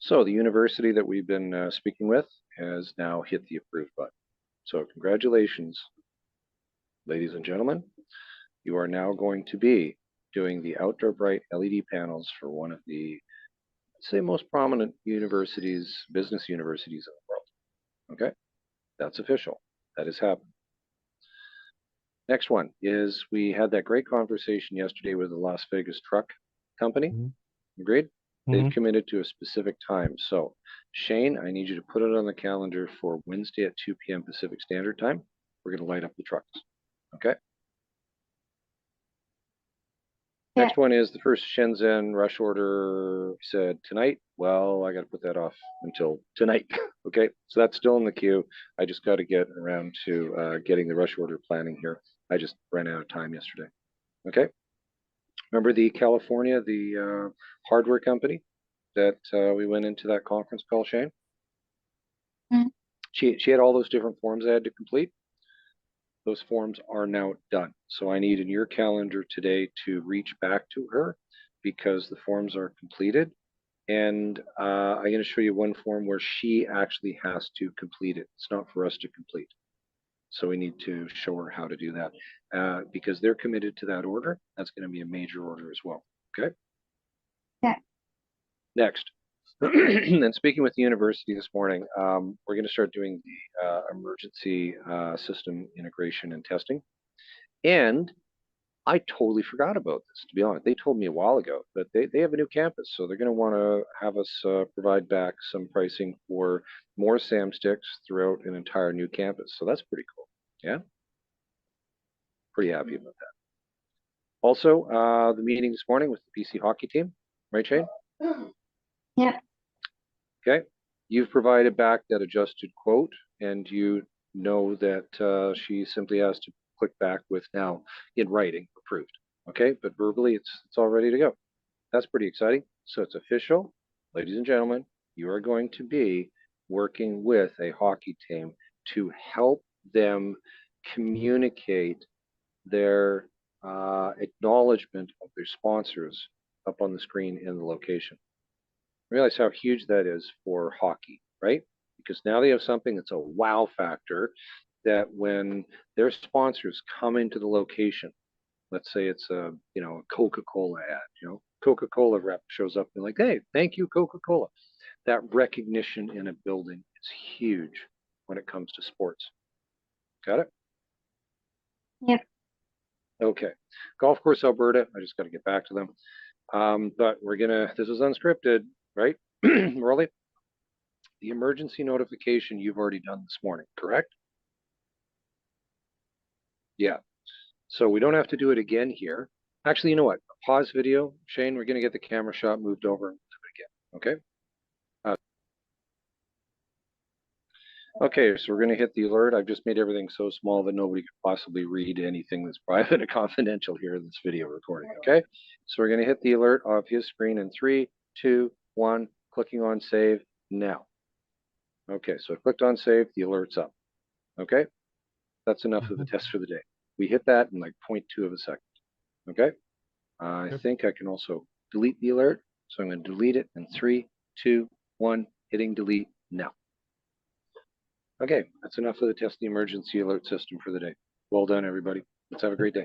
So the university that we've been speaking with has now hit the approve button. So congratulations, ladies and gentlemen. You are now going to be doing the outdoor bright LED panels for one of the, I'd say, most prominent universities, business universities in the world. Okay, that's official. That has happened. Next one is we had that great conversation yesterday with the Las Vegas truck company. Agreed? They've committed to a specific time. So, Shane, I need you to put it on the calendar for Wednesday at 2 p.m. Pacific Standard Time. We're going to light up the trucks. Okay? Yeah. Next one is the first Shenzhen rush order said tonight. Well, I got to put that off until tonight. Okay? So that's still in the queue. I just got to get around to getting the rush order planning here. I just ran out of time yesterday. Okay? Remember the California, the hardware company that we went into that conference call, Shane? Mhm. She had all those different forms I had to complete. Those forms are now done. So I need in your calendar today to reach back to her because the forms are completed. And I'm going to show you one form where she actually has to complete it. It's not for us to complete. So we need to show her how to do that because they're committed to that order. That's going to be a major order as well. Okay. Yeah. Next. And speaking with the university this morning, we're going to start doing the emergency system integration and testing. And I totally forgot about this, to be honest. They told me a while ago that they have a new campus, so they're going to want to have us provide back some pricing for more SAM sticks throughout an entire new campus. So that's pretty cool. Yeah, pretty happy about that. Also, the meeting this morning with the PC hockey team, right, Shane? Yeah. Okay, you've provided back that adjusted quote, and you know that she simply has to click back with now in writing approved. Okay, but verbally it's all ready to go. That's pretty exciting. So it's official, ladies and gentlemen. You are going to be working with a hockey team to help them communicate their acknowledgement of their sponsors up on the screen in the location. Realize how huge that is for hockey, right? Because now they have something that's a wow factor that when their sponsors come into the location, let's say it's a Coca-Cola ad, Coca-Cola rep shows up and like, hey, thank you, Coca-Cola. That recognition in a building is huge when it comes to sports. Got it? Yep. Okay. Golf Course Alberta, I just got to get back to them. But this is unscripted, right? Rolly? The emergency notification you've already done this morning, correct? Yeah. So we don't have to do it again here. Actually, you know what? Pause video. Shane, we're going to get the camera shot moved over and do it again. Okay? Okay, so we're going to hit the alert. I've just made everything so small that nobody could possibly read anything that's private and confidential here in this video recording. Okay? So we're going to hit the alert off his screen in 3, 2, 1, clicking on save now. Okay, so I clicked on save, the alert's up. Okay? That's enough of the test for the day. We hit that in like 0.2 of a second. Okay? I think I can also delete the alert. So I'm going to delete it in 3, 2, 1, hitting delete now. Okay, that's enough of the test the emergency alert system for the day. Well done, everybody. Let's have a great day.